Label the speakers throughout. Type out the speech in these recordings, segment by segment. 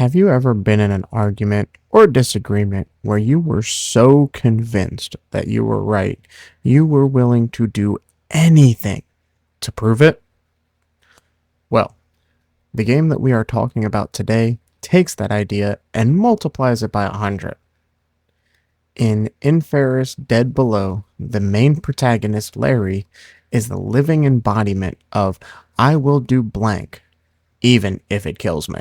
Speaker 1: Have you ever been in an argument or disagreement where you were so convinced that you were right, you were willing to do anything to prove it? Well, the game that we are talking about today takes that idea and multiplies it by 100. In Inferis Dead Below, the main protagonist, Larry, is the living embodiment of I will do blank, even if it kills me.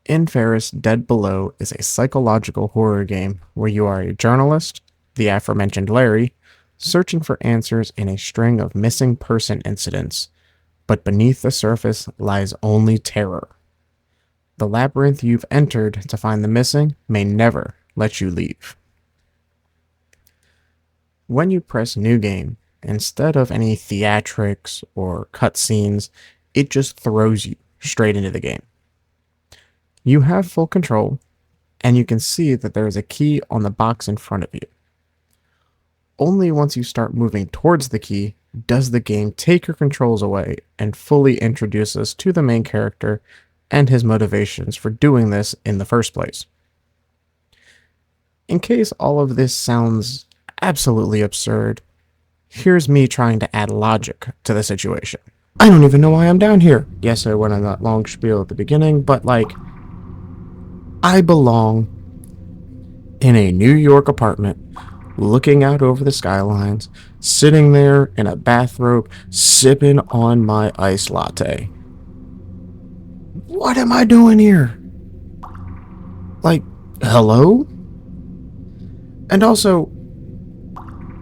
Speaker 1: Inferis Dead Below is a psychological horror game where you are a journalist, the aforementioned Larry, searching for answers in a string of missing person incidents, but beneath the surface lies only terror. The labyrinth you've entered to find the missing may never let you leave. When you press New Game, instead of any theatrics or cutscenes, it just throws you straight into the game. You have full control, and you can see that there is a key on the box in front of you. Only once you start moving towards the key does the game take your controls away and fully introduce us to the main character and his motivations for doing this in the first place. In case all of this sounds absolutely absurd, here's me trying to add logic to the situation. I don't even know why I'm down here. Yes, I went on that long spiel at the beginning, but I belong in a New York apartment, looking out over the skylines, sitting there in a bathrobe, sipping on my iced latte. What am I doing here? Hello? And also,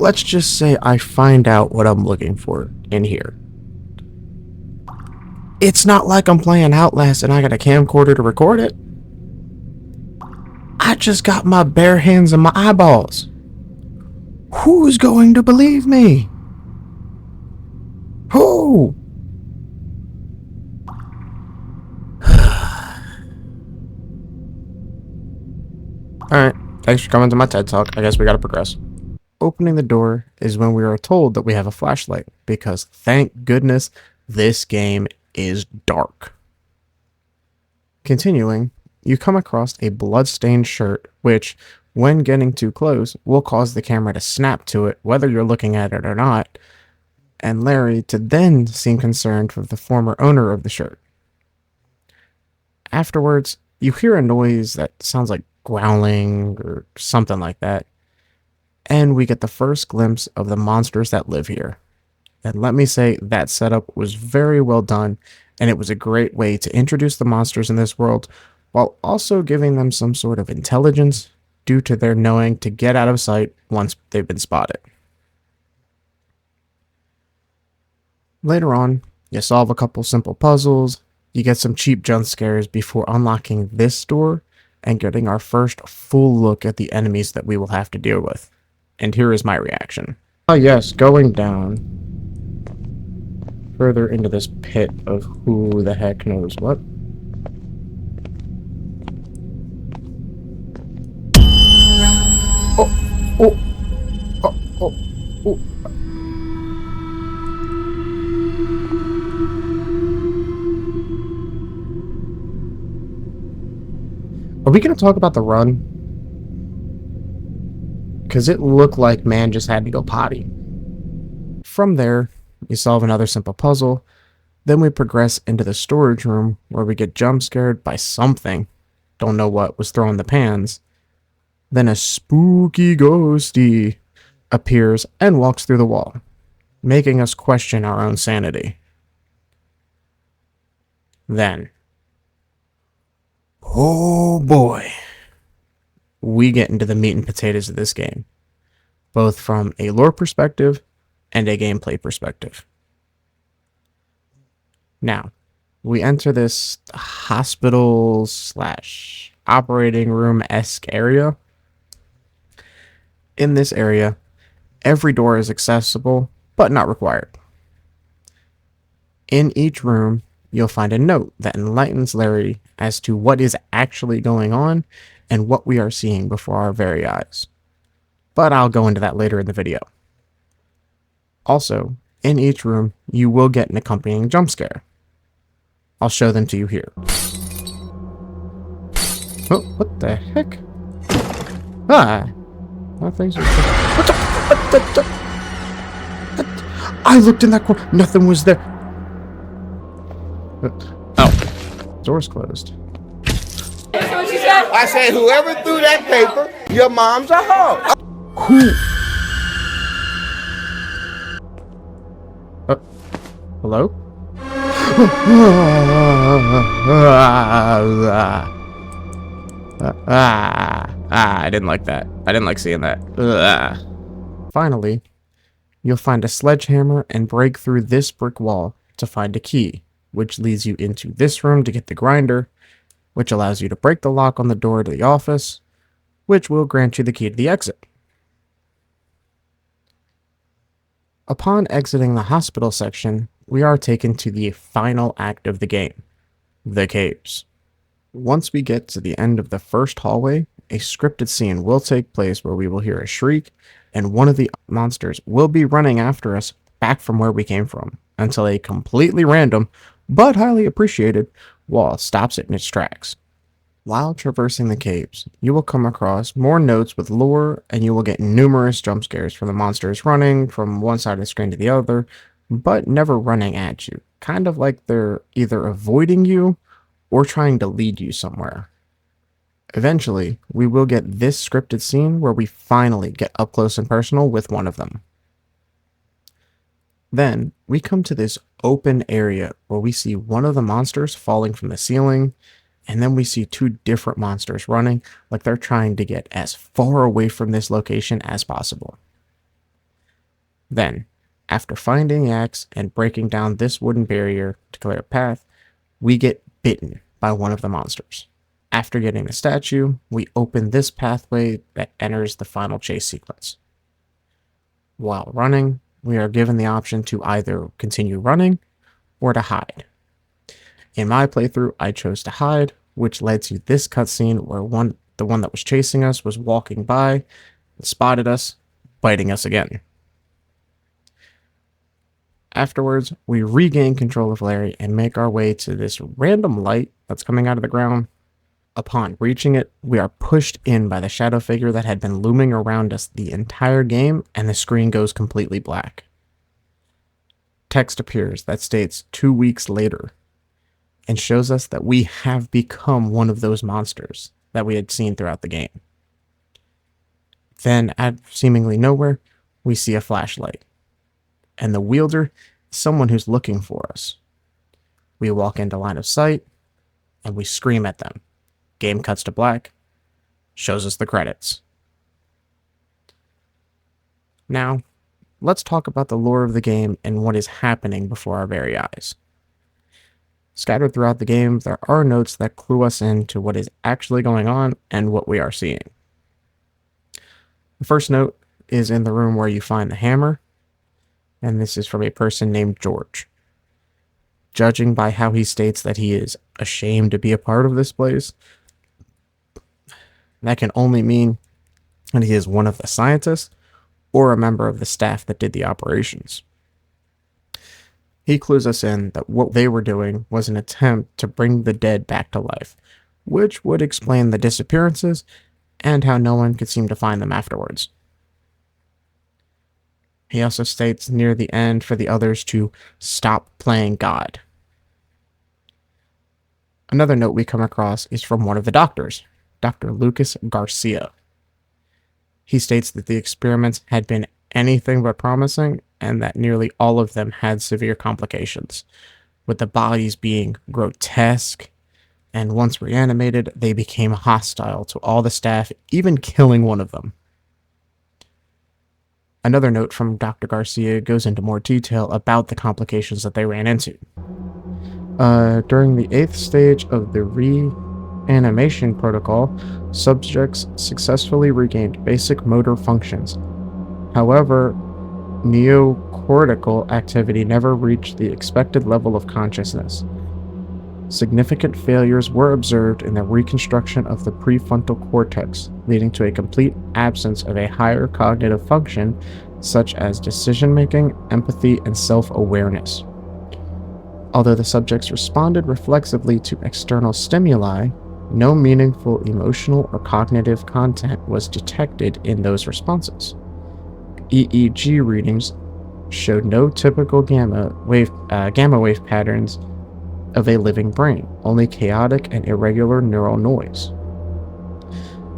Speaker 1: let's just say I find out what I'm looking for in here. It's not like I'm playing Outlast and I got a camcorder to record it. I just got my bare hands and my eyeballs. Who's going to believe me? Who? Alright, thanks for coming to my TED Talk. I guess we gotta progress. Opening the door is when we are told that we have a flashlight, because thank goodness this game is dark. Continuing, you come across a blood-stained shirt, which, when getting too close, will cause the camera to snap to it, whether you're looking at it or not, and Larry to then seem concerned with the former owner of the shirt. Afterwards, you hear a noise that sounds like growling or something like that, and we get the first glimpse of the monsters that live here. And let me say, that setup was very well done, and it was a great way to introduce the monsters in this world, while also giving them some sort of intelligence due to their knowing to get out of sight once they've been spotted. Later on, you solve a couple simple puzzles, you get some cheap jump scares before unlocking this door and getting our first full look at the enemies that we will have to deal with. And here is my reaction. Ah yes, going down further into this pit of who the heck knows what. Oh. Are we going to talk about the run? Because it looked like man just had to go potty. From there, you solve another simple puzzle. Then we progress into the storage room where we get jump scared by something. Don't know what was throwing the pans. Then a spooky ghosty appears and walks through the wall, making us question our own sanity. Then, oh boy, we get into the meat and potatoes of this game, both from a lore perspective and a gameplay perspective. Now, we enter this hospital / operating room-esque area. In this area, every door is accessible, but not required. In each room, you'll find a note that enlightens Larry as to what is actually going on and what we are seeing before our very eyes. But I'll go into that later in the video. Also, in each room, you will get an accompanying jump scare. I'll show them to you here. Oh, what the heck? Ah, well, things are. What the? I looked in that corner. Nothing was there. Oh, door's closed.
Speaker 2: I said, whoever threw that paper, your mom's a hoe.
Speaker 1: Who? Hello? I didn't like that. I didn't like seeing that. Finally, you'll find a sledgehammer and break through this brick wall to find a key, which leads you into this room to get the grinder, which allows you to break the lock on the door to the office, which will grant you the key to the exit. Upon exiting the hospital section, we are taken to the final act of the game, the caves. Once we get to the end of the first hallway, a scripted scene will take place where we will hear a shriek, and one of the monsters will be running after us back from where we came from, until a completely random, but highly appreciated, wall stops it in its tracks. While traversing the caves, you will come across more notes with lore, and you will get numerous jump scares from the monsters running from one side of the screen to the other, but never running at you. Kind of like they're either avoiding you or trying to lead you somewhere. Eventually, we will get this scripted scene where we finally get up close and personal with one of them. Then, we come to this open area where we see one of the monsters falling from the ceiling, and then we see two different monsters running like they're trying to get as far away from this location as possible. Then, after finding the axe and breaking down this wooden barrier to clear a path, we get bitten by one of the monsters. After getting the statue, we open this pathway that enters the final chase sequence. While running, we are given the option to either continue running or to hide. In my playthrough, I chose to hide, which led to this cutscene where the one that was chasing us was walking by, and spotted us, biting us again. Afterwards, we regain control of Larry and make our way to this random light that's coming out of the ground. Upon reaching it, we are pushed in by the shadow figure that had been looming around us the entire game, and the screen goes completely black. Text appears that states 2 weeks later, and shows us that we have become one of those monsters that we had seen throughout the game. Then, out of seemingly nowhere, we see a flashlight, and the wielder is someone who's looking for us. We walk into line of sight, and we scream at them. Game cuts to black, shows us the credits. Now, let's talk about the lore of the game and what is happening before our very eyes. Scattered throughout the game, there are notes that clue us into what is actually going on and what we are seeing. The first note is in the room where you find the hammer, and this is from a person named George. Judging by how he states that he is ashamed to be a part of this place, that can only mean that he is one of the scientists or a member of the staff that did the operations. He clues us in that what they were doing was an attempt to bring the dead back to life, which would explain the disappearances and how no one could seem to find them afterwards. He also states near the end for the others to stop playing God. Another note we come across is from one of the doctors, Dr. Lucas Garcia. He states that the experiments had been anything but promising, and that nearly all of them had severe complications, with the bodies being grotesque, and once reanimated, they became hostile to all the staff, even killing one of them. Another note from Dr. Garcia goes into more detail about the complications that they ran into. During the 8th stage of the reanimation protocol, subjects successfully regained basic motor functions. However, neocortical activity never reached the expected level of consciousness. Significant failures were observed in the reconstruction of the prefrontal cortex, leading to a complete absence of a higher cognitive function such as decision-making, empathy, and self-awareness. Although the subjects responded reflexively to external stimuli, No meaningful emotional or cognitive content was detected in those responses. EEG readings showed no typical gamma wave patterns of a living brain, only chaotic and irregular neural noise.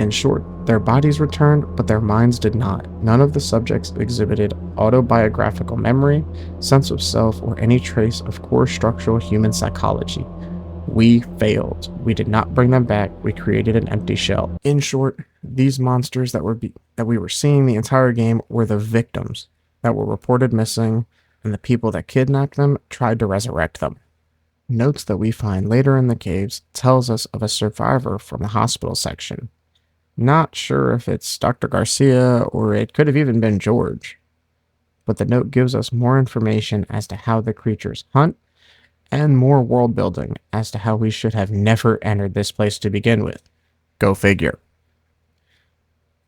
Speaker 1: In short, their bodies returned, but their minds did not. None of the subjects exhibited autobiographical memory, sense of self, or any trace of core structural human psychology. We failed. We did not bring them back. We created an empty shell. In short, these monsters that we were seeing the entire game were the victims that were reported missing, and the people that kidnapped them tried to resurrect them. Notes that we find later in the caves tells us of a survivor from the hospital section. Not sure if it's Dr. Garcia or it could have even been George, but the note gives us more information as to how the creatures hunt and more world building as to how we should have never entered this place to begin with. Go figure.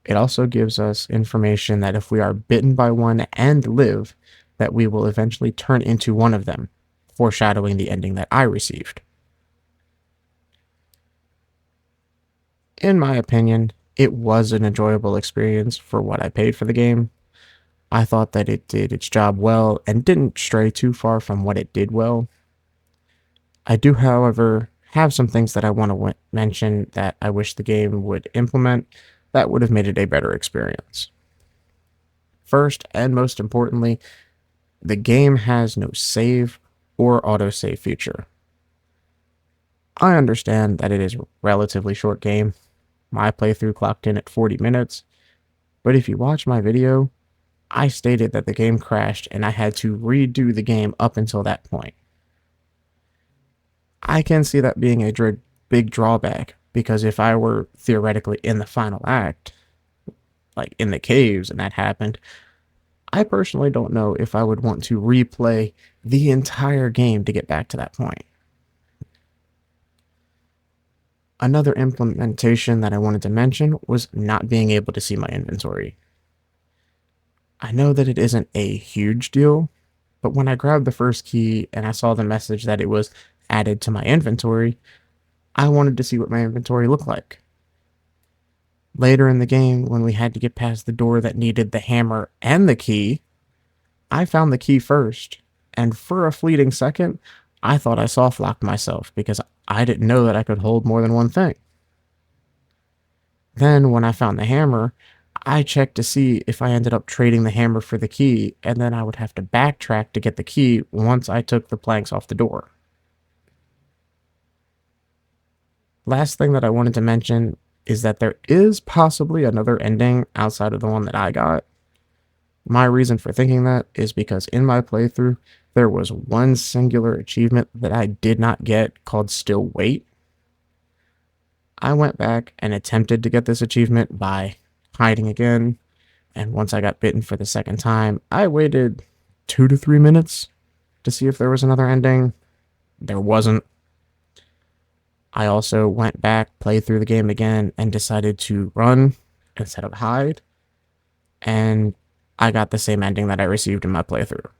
Speaker 1: It also gives us information that if we are bitten by one and live, that we will eventually turn into one of them, foreshadowing the ending that I received. In my opinion, it was an enjoyable experience for what I paid for the game. I thought that it did its job well and didn't stray too far from what it did well. I do, however, have some things that I want to mention that I wish the game would implement that would have made it a better experience. First, and most importantly, the game has no save or autosave feature. I understand that it is a relatively short game. My playthrough clocked in at 40 minutes, but if you watch my video, I stated that the game crashed and I had to redo the game up until that point. I can see that being a big drawback because if I were theoretically in the final act, like in the caves, and that happened, I personally don't know if I would want to replay the entire game to get back to that point. Another implementation that I wanted to mention was not being able to see my inventory. I know that it isn't a huge deal, but when I grabbed the first key and I saw the message that it was added to my inventory, I wanted to see what my inventory looked like. Later in the game, when we had to get past the door that needed the hammer and the key, I found the key first, and for a fleeting second, I thought I soft locked myself because I didn't know that I could hold more than one thing. Then, when I found the hammer, I checked to see if I ended up trading the hammer for the key, and then I would have to backtrack to get the key once I took the planks off the door. Last thing that I wanted to mention is that there is possibly another ending outside of the one that I got. My reason for thinking that is because in my playthrough, there was one singular achievement that I did not get called Still Wait. I went back and attempted to get this achievement by hiding again, and once I got bitten for the second time, I waited 2 to 3 minutes to see if there was another ending. There wasn't. I also went back, played through the game again, and decided to run instead of hide, and I got the same ending that I received in my playthrough.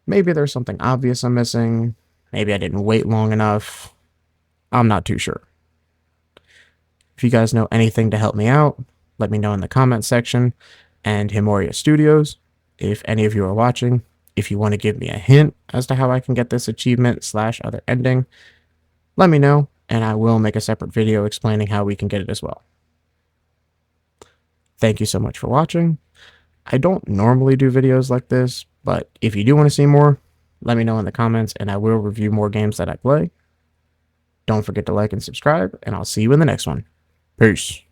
Speaker 1: Maybe there's something obvious I'm missing. Maybe I didn't wait long enough. I'm not too sure. If you guys know anything to help me out, let me know in the comment section. And Himoria Studios, if any of you are watching, if you want to give me a hint as to how I can get this achievement / other ending, let me know, and I will make a separate video explaining how we can get it as well. Thank you so much for watching. I don't normally do videos like this, but if you do want to see more, let me know in the comments, and I will review more games that I play. Don't forget to like and subscribe, and I'll see you in the next one. Peace.